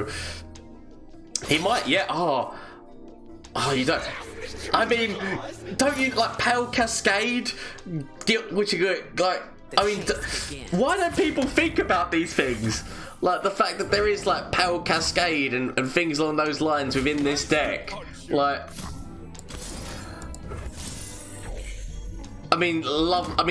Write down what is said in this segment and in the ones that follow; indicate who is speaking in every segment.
Speaker 1: So he might, yeah. Oh, you don't. I mean, don't you like Pale Cascade? Which you like? I mean, why don't people think about these things? Like the fact that there is like Pale Cascade and things along those lines within this deck. Like, I mean,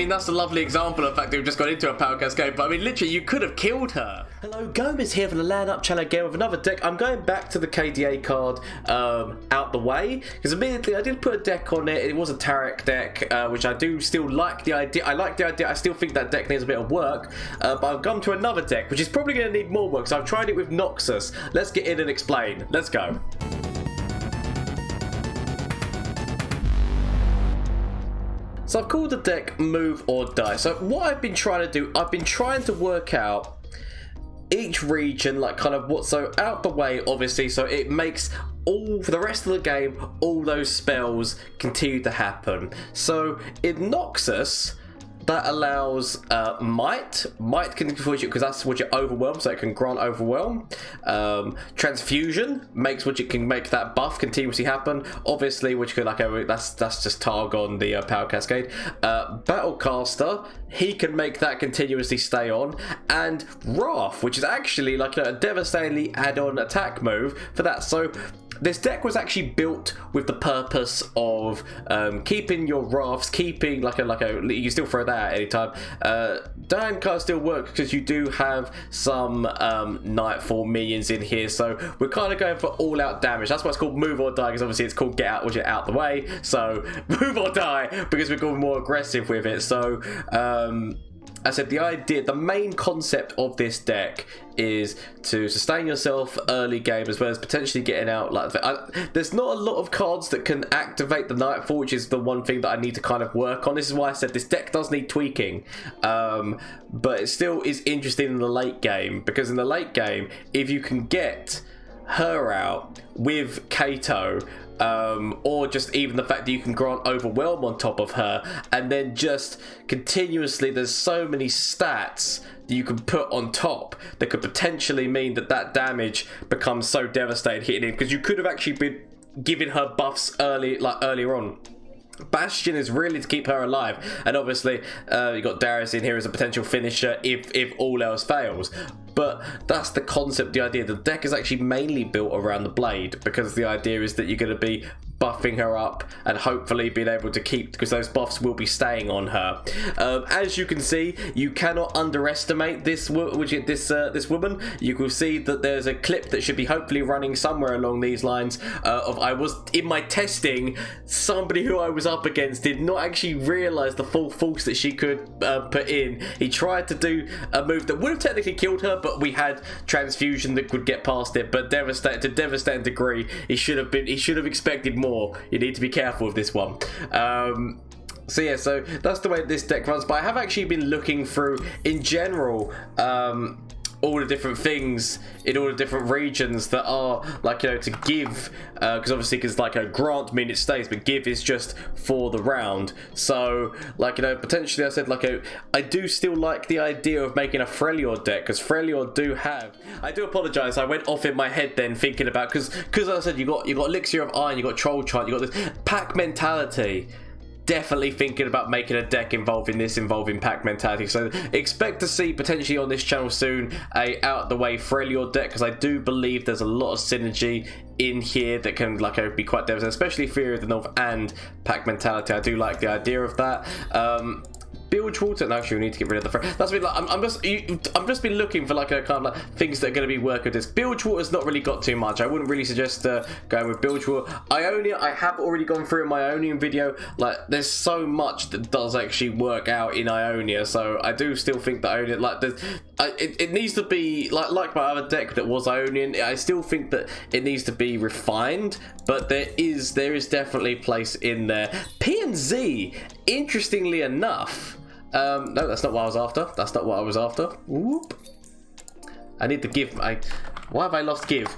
Speaker 1: that's a lovely example of the fact that we've just got into a Power Cascade, but I mean, literally, you could have killed her. Hello, Gomez here from the LAN Up channel again with another deck. I'm going back to the KDA card out the way, because immediately I did put a deck on it. It was a Tarek deck, which I do still like the idea. I like the idea. I still think that deck needs a bit of work, but I've gone to another deck, which is probably going to need more work, so I've tried it with Noxus. Let's get in and explain. Let's go. So I've called the deck Move or Die. So what I've been trying to do, I've been trying to work out each region, like kind of what, so out the way, obviously, so it makes all, for the rest of the game, all those spells continue to happen. So in Noxus, that allows Might can because that's what you overwhelm, so it can grant overwhelm. Transfusion makes what it can make that buff continuously happen. Obviously, which could like that's just Targon, the Power Cascade. Battlecaster, he can make that continuously stay on, and Wrath, which is actually like a devastatingly add-on attack move for that. So this deck was actually built with the purpose of keeping your Wraths, keeping like a you can still throw that at any time. Dying can't still work because you do have some Nightfall minions in here, so we're kind of going for all-out damage. That's why it's called Move or Die, because obviously it's called Get Out, which is out the way. So Move or Die because we're going more aggressive with it. So I said the idea, the main concept of this deck is to sustain yourself early game as well as potentially getting out. Like there's not a lot of cards that can activate the Nightfall, which is the one thing that I need to kind of work on. This is why I said this deck does need tweaking, but it still is interesting in the late game, because in the late game, if you can get her out with Kato, or just even the fact that you can grant overwhelm on top of her, and then just continuously there's so many stats that you can put on top that could potentially mean that that damage becomes so devastating hitting him, because you could have actually been giving her buffs earlier on. Bastion is really to keep her alive, and obviously you got Darius in here as a potential finisher if all else fails. But that's the concept, the idea. The deck is actually mainly built around the blade, because the idea is that you're going to be buffing her up and hopefully being able to keep, because those buffs will be staying on her. As you can see, you cannot underestimate this woman. You can see that there's a clip that should be hopefully running somewhere along these lines of, I was in my testing, somebody who I was up against did not actually realize the full force that she could put in. He tried to do a move that would have technically killed her, but we had transfusion that could get past it. But to devastating degree, he should have expected more. You need to be careful with this one. So yeah, so that's the way this deck runs. But I have actually been looking through in general all the different things in all the different regions that are like, you know, to give, because obviously because like a grant mean it stays, but give is just for the round. So like, you know, potentially I said like I do still like the idea of making a Freljord deck, because Freljord do have, I do apologize, I went off in my head then thinking about, because as I said, you got Elixir of Iron, you got Troll Chant, you got this pack mentality. Definitely thinking about making a deck involving pack mentality, so expect to see potentially on this channel soon a out the way Freljord deck, because I do believe there's a lot of synergy in here that can like be quite devastating, especially Fury of the North and pack mentality. I do like the idea of that. Bilgewater, no, actually we need to get rid of the that's been like I'm just been looking for like a kind of like things that are going to be working with this. Bilgewater's not really got too much. I wouldn't really suggest going with Bilgewater. Ionian, I have already gone through in my Ionian video. Like there's so much that does actually work out in Ionia, so I do still think that Ionian, like it needs to be like my other deck that was Ionian. I still think that it needs to be refined, but there is definitely place in there. P&Z, interestingly enough, no, that's not what I was after. That's not what I was after. Whoop. I need to give. Why have I lost give?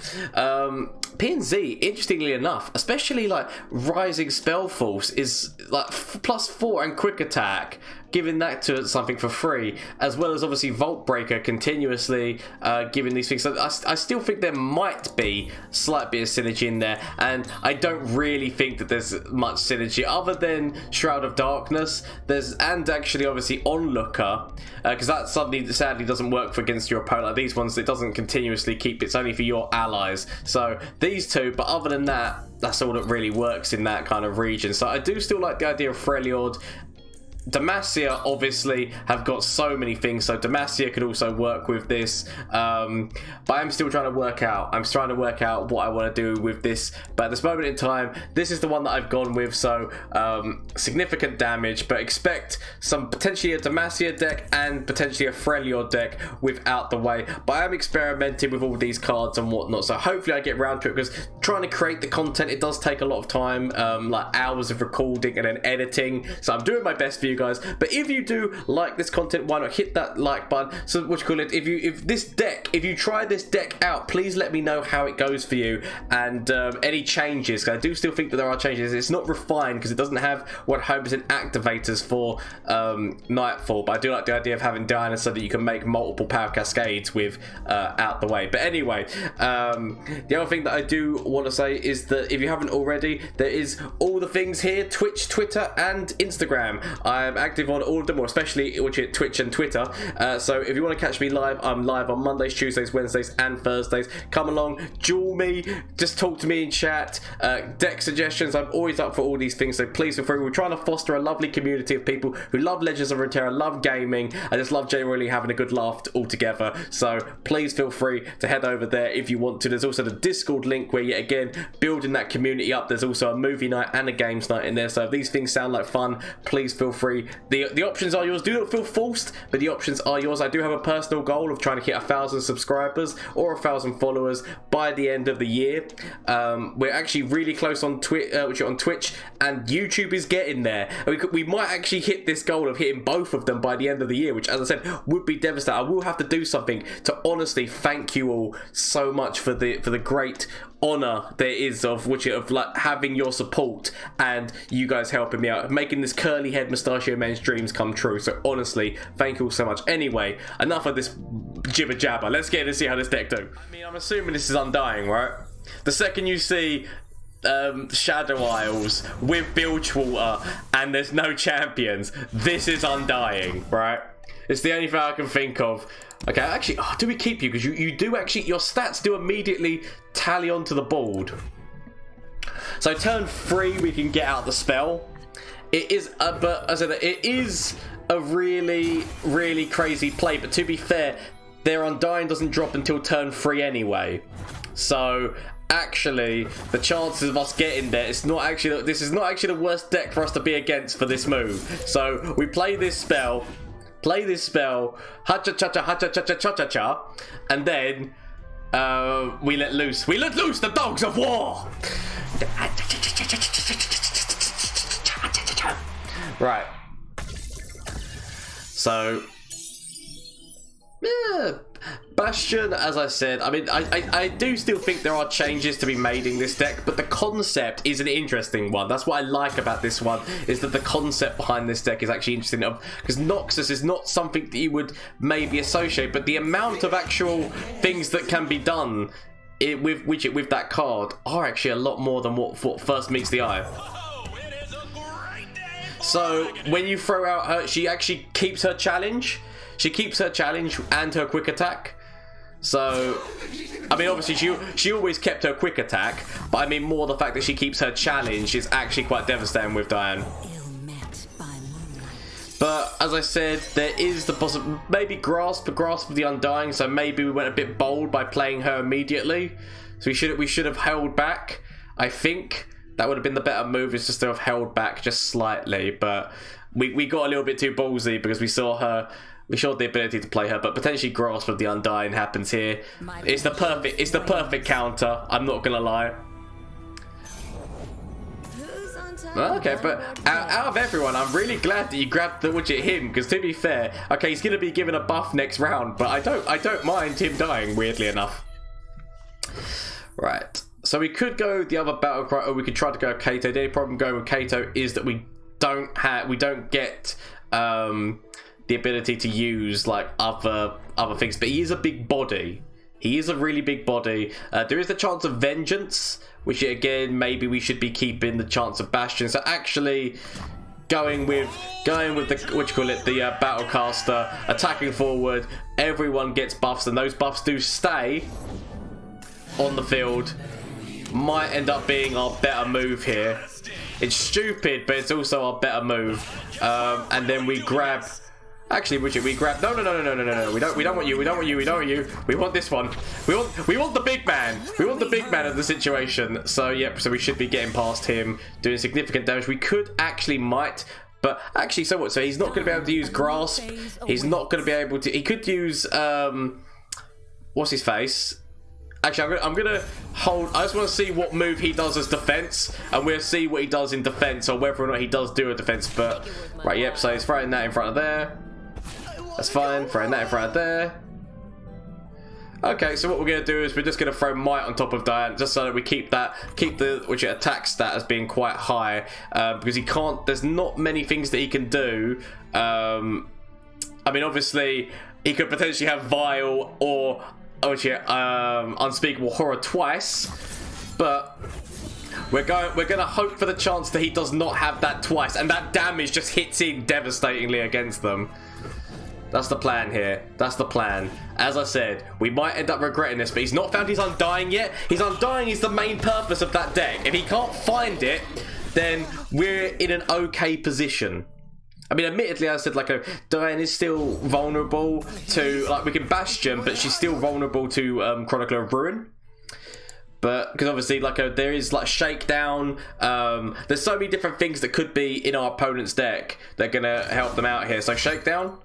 Speaker 1: P&Z, interestingly enough, especially like Rising Spell Force is like +4 and Quick Attack, giving that to something for free, as well as obviously Vault Breaker continuously giving these things. So I still think there might be a slight bit of synergy in there, and I don't really think that there's much synergy other than Shroud of Darkness. And actually obviously Onlooker, because that suddenly sadly doesn't work for against your opponent. Like these ones, it doesn't continuously keep, it's only for your allies. So these two, but other than that, that's all that really works in that kind of region. So I do still like the idea of Freljord. Demacia obviously have got so many things, so Demacia could also work with this, but I'm still trying to work out. I'm trying to work out what I want to do with this, but at this moment in time, this is the one that I've gone with. So significant damage, but expect some potentially a Demacia deck and potentially a Freljord deck without the way. But I am experimenting with all these cards and whatnot, so hopefully I get around to it, because trying to create the content, it does take a lot of time, like hours of recording and then editing. So I'm doing my best for you guys. But if you do like this content, why not hit that like button? So what you call it, if you try this deck out, please let me know how it goes for you, and any changes, because I do still think that there are changes. It's not refined because it doesn't have 100% activators for Nightfall, but I do like the idea of having Diana so that you can make multiple power cascades with out the way. But anyway, the other thing that I do want to say is that if you haven't already, there is all the things here: Twitch, Twitter and Instagram. I'm active on all of them, or especially Twitch and Twitter. So if you want to catch me live, I'm live on Mondays, Tuesdays, Wednesdays and Thursdays. Come along, duel me, just talk to me in chat, deck suggestions. I'm always up for all these things, so please feel free. We're trying to foster a lovely community of people who love Legends of Runeterra, love gaming, I just love generally having a good laugh all together. So please feel free to head over there if you want to. There's also the Discord link where, yet again, building that community up. There's also a movie night and a games night in there, so if these things sound like fun, please feel free. The options are yours. Do not feel forced, but the options are yours. I do have a personal goal of trying to hit 1,000 subscribers or 1,000 followers by the end of the year. We're actually really close on Twitch, and YouTube is getting there. We might actually hit this goal of hitting both of them by the end of the year, which, as I said, would be devastating. I will have to do something to honestly thank you all so much for the great honor there is of like having your support and you guys helping me out, making this curly head mustachio man's dreams come true. So honestly, thank you all so much. Anyway, enough of this jibber jabber. Let's get in and see how this deck do. I mean, I'm assuming this is Undying, right? The second you see Shadow Isles with Bilgewater and there's no champions, this is Undying, right? It's the only thing I can think of. Okay, actually, do we keep you? Because you do actually, your stats do immediately tally onto the board. So turn 3, we can get out the spell. It is, but as I said, it is a really, really crazy play. But to be fair, their Undying doesn't drop until turn 3 anyway. So actually, the chances of us getting there, this is not actually the worst deck for us to be against for this move. So we play this spell, ha-cha-cha-cha-ha-cha-cha-cha-cha-cha-cha, and then we let loose the dogs of war. Right. So, yeah, Bastion, as I said, I mean, I do still think there are changes to be made in this deck, but the concept is an interesting one. That's what I like about this one, is that the concept behind this deck is actually interesting, because Noxus is not something that you would maybe associate, but the amount of actual things that can be done with that card are actually a lot more than what first meets the eye. So when you throw out her, she actually keeps her challenge. She keeps her challenge and her quick attack. So, I mean, obviously she always kept her quick attack, but I mean more the fact that she keeps her challenge is actually quite devastating with Diane. But as I said, there is the possible, maybe grasp of the Undying. So maybe we went a bit bold by playing her immediately. So we should have held back. I think that would have been the better move, is just to have held back just slightly. But we got a little bit too ballsy because we saw her. We showed the ability to play her, but potentially grasp of the Undying happens here. It's the perfect counter. I'm not gonna lie. Okay, but out of everyone, I'm really glad that you grabbed the widget him, because to be fair, okay, he's gonna be given a buff next round, but I don't mind him dying, weirdly enough. Right. So we could go the other battle cry, or we could try to go Kato. The only problem going with Kato is that we don't get the ability to use like other things. But he is a big body. He is a really big body. There is the chance of Vengeance, which again maybe we should be keeping the chance of Bastion. So actually going with the what you call it, the Battlecaster, attacking forward. Everyone gets buffs, and those buffs do stay on the field. Might end up being our better move here. It's stupid, but it's also our better move. And then we grab. Actually, Richard, we grab. No. We don't want you. We don't want you. We don't want you. We want this one. We want the big man. We want the big man of the situation. So yep. So we should be getting past him, doing significant damage. We could but actually, so what? So he's not going to be able to use grasp. He's not going to be able to. He could use what's his face? Actually, I'm gonna hold. I just want to see what move he does as defense, and we'll see what he does in defense, or whether or not he does do a defense. But right, yep. So he's throwing that in front of there. That's fine. Throwing that in front of there. Okay, so what we're gonna do is we're just gonna throw Might on top of Diane, just so that we keep the which attack stat as being quite high, because he can't. There's not many things that he can do. I mean, obviously, he could potentially have Vile or Unspeakable Horror twice, but we're gonna hope for the chance that he does not have that twice, and that damage just hits in devastatingly against them. That's the plan here. That's the plan. As I said, we might end up regretting this, but he's not found his Undying yet. His Undying is the main purpose of that deck. If he can't find it, then we're in an okay position. I mean, admittedly, I said, like, Diane is still vulnerable to, like, we can Bastion, but she's still vulnerable to Chronicler of Ruin. But, because obviously, like, there is, like, Shakedown. There's so many different things that could be in our opponent's deck that are going to help them out here. So, Shakedown.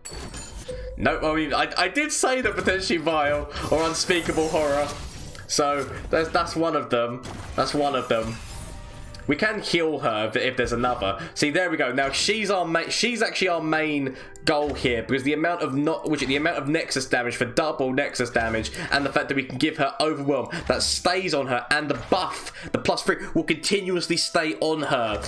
Speaker 1: No, I mean, I did say that potentially Vile or Unspeakable Horror. So, that's one of them. That's one of them. We can heal her if there's another. See, there we go. Now she's actually our main goal here, because the amount of Nexus damage for double Nexus damage, and the fact that we can give her Overwhelm that stays on her, and the buff, the +3, will continuously stay on her.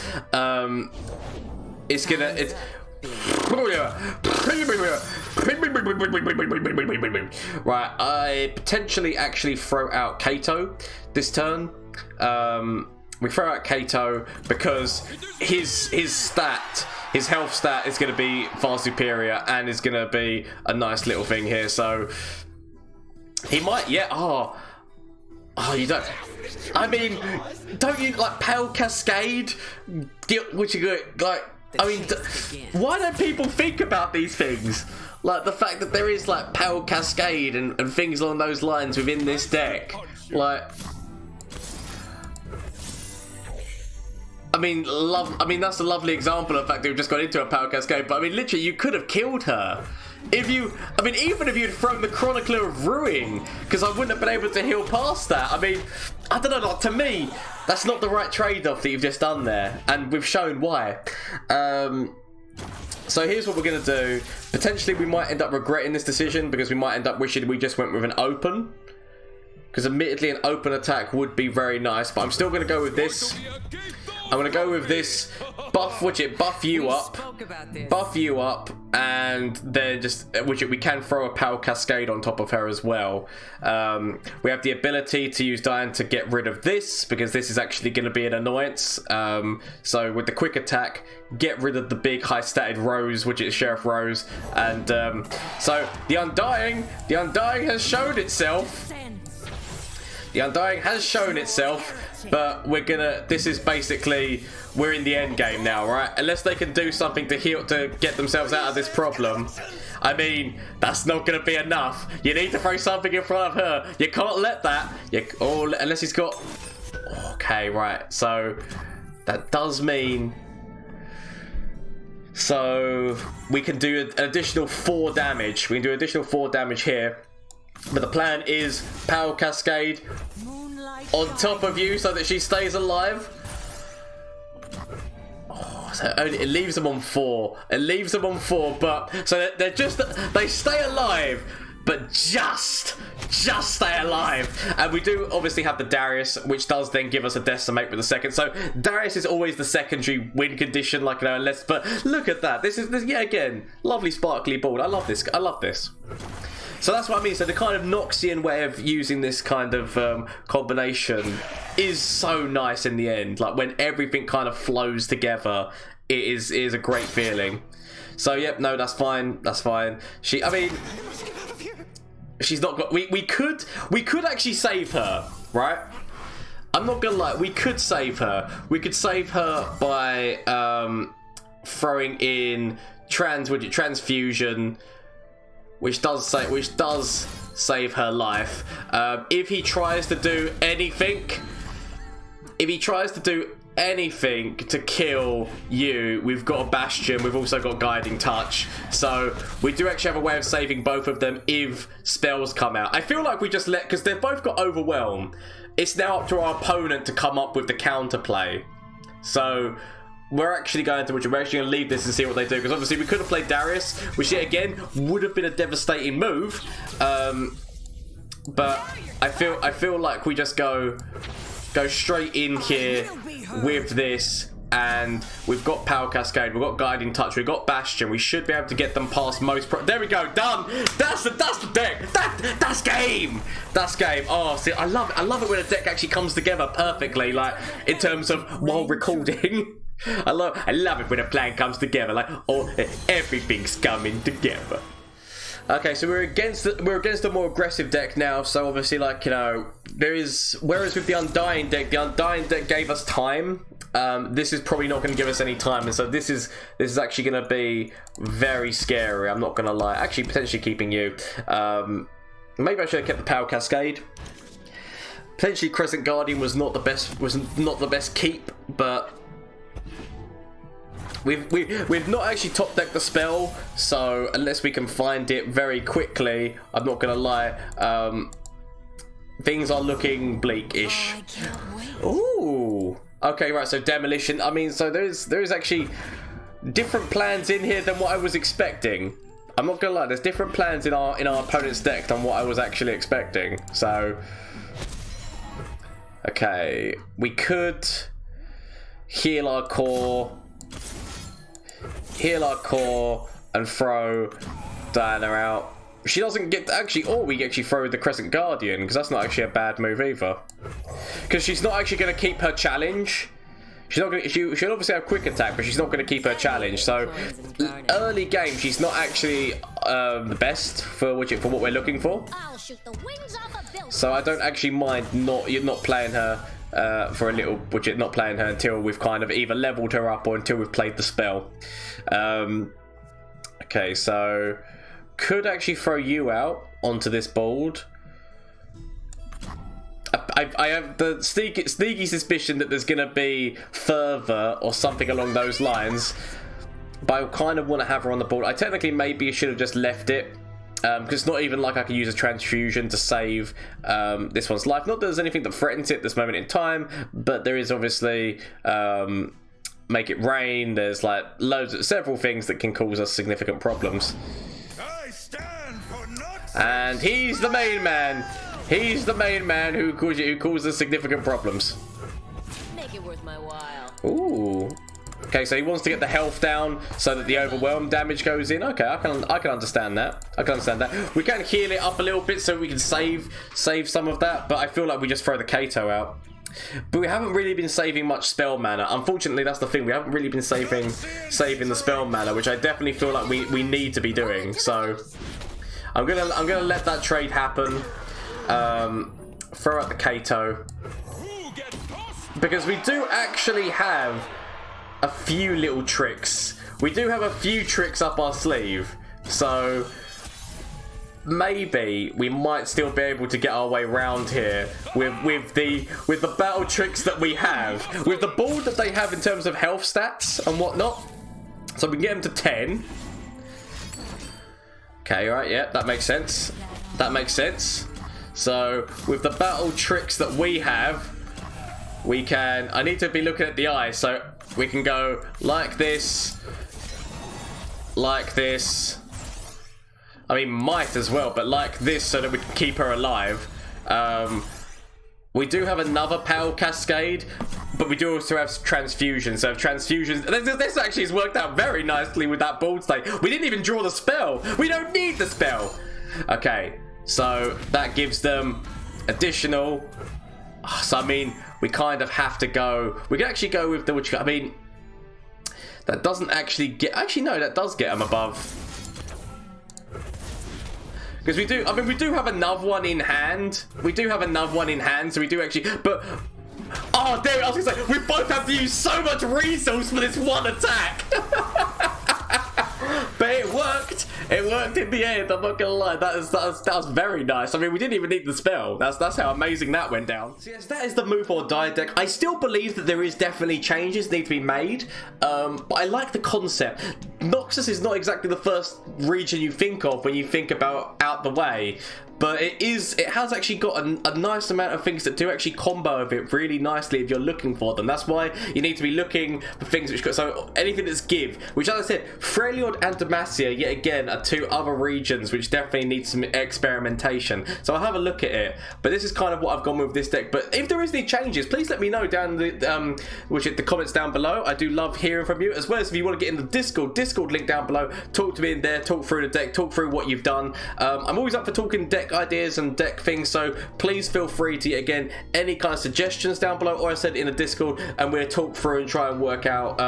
Speaker 1: Right, I potentially actually throw out Kato this turn. We throw out Kato because his health stat is going to be far superior, and is going to be a nice little thing here. So he might, yeah. Oh, you don't. I mean, don't you like Pale Cascade? Which you like? I mean, why don't people think about these things? Like the fact that there is like Pale Cascade and things along those lines within this deck, like. I mean, that's a lovely example of the fact that we've just got into a Power Cascade, but I mean, literally, you could have killed her. Even if you'd thrown the Chronicler of Ruin, because I wouldn't have been able to heal past that. I mean, I don't know, like, to me, that's not the right trade-off that you've just done there, and we've shown why. So here's what we're going to do. Potentially, we might end up regretting this decision, because we might end up wishing we just went with an open. Because admittedly, an open attack would be very nice, but I'm still going to go with this. I'm going to go with this buff you up, and then we can throw a Power Cascade on top of her as well. We have the ability to use Diane to get rid of this, because this is actually going to be an annoyance. So with the quick attack, get rid of the big high statted Rose, which is Sheriff Rose, and so the Undying has shown itself. The Undying has shown itself. But this is basically, we're in the end game now, right? Unless they can do something to get themselves out of this problem. I mean, that's not going to be enough. You need to throw something in front of her. You can't let that. Unless he's got... Okay, right. So, that does mean... So, we can do an additional 4 damage. We can do additional 4 damage here. But the plan is Power Cascade on top of you so that she stays alive. Oh, so it leaves them on 4. It leaves them on 4, but so they stay alive. but just stay alive. And we do obviously have the Darius, which does then give us a decimate with the second. So Darius is always the secondary win condition, like, you know, unless. But look at that. This is yeah, again, lovely sparkly board. I love this. I love this. So that's what I mean. So the kind of Noxian way of using this kind of combination is so nice in the end. Like when everything kind of flows together, it is a great feeling. So yep, no, that's fine. That's fine. I mean, she's not got. We could actually save her, right? I'm not gonna lie. We could save her. We could save her by throwing in transfusion. Which does save her life. If he tries to do anything, to kill you, we've got a Bastion. We've also got Guiding Touch. So we do actually have a way of saving both of them if spells come out. I feel like we just because they've both got Overwhelm. It's now up to our opponent to come up with the counterplay. So we're actually going to leave this and see what they do, because obviously we could have played Darius, which yet again would have been a devastating move. But I feel like we just go straight in here with this, and we've got Power Cascade, we've got Guiding Touch, we've got Bastion. We should be able to get them past most. There we go, done. That's the deck. That's game. That's game. Oh, see, I love it. I love it when a deck actually comes together perfectly, like in terms of while recording. I love it when a plan comes together, like, oh, everything's coming together. Okay, so we're against a more aggressive deck now. So obviously, like, you know, whereas with the Undying deck gave us time. This is probably not going to give us any time, and so this is actually going to be very scary. I'm not going to lie. Actually, potentially keeping you. Maybe I should have kept the Power Cascade. Potentially, Crescent Guardian was not the best keep, but. We've not actually top decked the spell, so unless we can find it very quickly, I'm not gonna lie, things are looking bleak-ish. Ooh. Okay, right. So demolition. I mean, so there is actually different plans in here than what I was expecting. I'm not gonna lie. There's different plans in our opponent's deck than what I was actually expecting. So, okay, we could heal our core. And throw Diana out. She doesn't get or we actually throw the Crescent Guardian, because that's not actually a bad move either. Because she's not actually going to keep her challenge. She's not going to. She'll obviously have quick attack, but she's not going to keep her challenge. So early game, she's not actually the best for what we're looking for. So I don't actually mind not playing her. For a little budget, not playing her until we've kind of either leveled her up or until we've played the spell. Okay, so could actually throw you out onto this board. I have the sneaky suspicion that there's going to be further or something along those lines, but I kind of want to have her on the board. I technically maybe should have just left it. Because it's not even like I can use a transfusion to save this one's life. Not that there's anything that threatens it at this moment in time, but there is obviously make it rain. There's like several things that can cause us significant problems.
Speaker 2: I stand for
Speaker 1: and he's the main man. He's the main man who causes significant problems.
Speaker 3: Make it worth my while.
Speaker 1: Ooh. Okay, so he wants to get the health down so that the overwhelm damage goes in. Okay, I can understand that. We can heal it up a little bit so we can save some of that, but I feel like we just throw the Kato out. But we haven't really been saving much spell mana. Unfortunately, that's the thing. We haven't really been saving the spell mana, which I definitely feel like we need to be doing. So I'm gonna let that trade happen. Throw out the Kato, because we do actually have a few little tricks. We do have a few tricks up our sleeve, so maybe we might still be able to get our way around here with the battle tricks that we have, with the board that they have in terms of health stats and whatnot. So we can get them to 10. Okay, right, yeah, that makes sense. So with the battle tricks that we have, we can. I need to be looking at the eye, so we can go like this, I mean, might as well, but like this so that we can keep her alive. We do have another power cascade, but we do also have transfusions. So transfusions, this actually has worked out very nicely with that bald state. We didn't even draw the spell. We don't need the spell. Okay, so that gives them additional. So I mean, we kind of have to go. We can actually go with the. I mean, that doesn't actually get. Actually, no, that does get them above. Because we do, I mean, we do have another one in hand. We do have another one in hand, so we do actually, but, oh, damn it, I was going to say, we both have to use so much resource for this one attack. But it worked. It worked in the end, I'm not going to lie. That was very nice. I mean, we didn't even need the spell. That's how amazing that went down. So yes, that is the move or die deck. I still believe that there is definitely changes need to be made. But I like the concept. Noxus is not exactly the first region you think of when you think about out the way. But it has actually got a nice amount of things that do actually combo with it really nicely if you're looking for them. That's why you need to be looking for things which got, so anything that's give, which as I said, Freljord and Demacia yet again are two other regions which definitely need some experimentation. So I'll have a look at it. But this is kind of what I've gone with this deck. But if there is any changes, please let me know down in the comments down below. I do love hearing from you, as well as if you want to get in the Discord link down below, talk to me in there, talk through the deck, talk through what you've done. I'm always up for talking deck ideas and deck things, so please feel free to, again, any kind of suggestions down below, or I said in the Discord, and we'll talk through and try and work out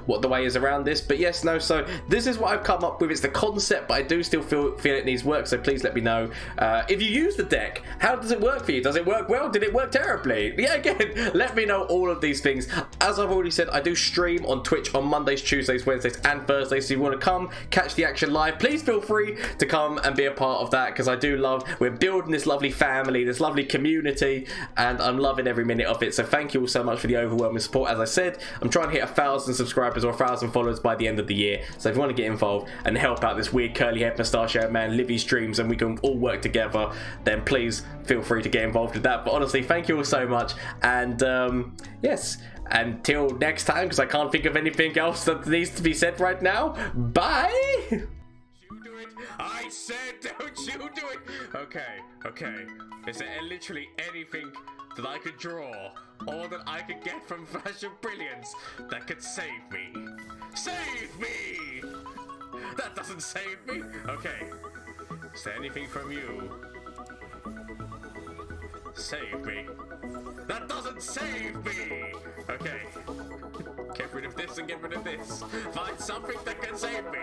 Speaker 1: what the way is around this. But yes, no, so this is what I've come up with. It's the concept, but I do still feel it needs work, so please let me know. If you use the deck, how does it work for you? Does it work well? Did it work terribly? Yeah, again, let me know all of these things. As I've already said, I do stream on Twitch on Mondays, Tuesdays, Wednesdays and Thursdays, so if you want to come catch the action live, please feel free to come and be a part of that, because I do love, we're building this lovely family, this lovely community, and I'm loving every minute of it. So thank you all so much for the overwhelming support. As I said, I'm trying to hit 1,000 subscribers or 1,000 followers by the end of the year. So if you want to get involved and help out this weird curly head mustachioed man live his dreams and we can all work together, then please feel free to get involved with that. But honestly, thank you all so much, and yes, until next time, because I can't think of anything else that needs to be said right now. Bye. I said don't you do it. Okay. Is there literally anything that I could draw or that I could get from Flash of Brilliance that could save me? Save me! That doesn't save me. Okay. Is there anything from you? Save me. That doesn't save me! Okay. Get rid of this and get rid of this. Find something that can save me.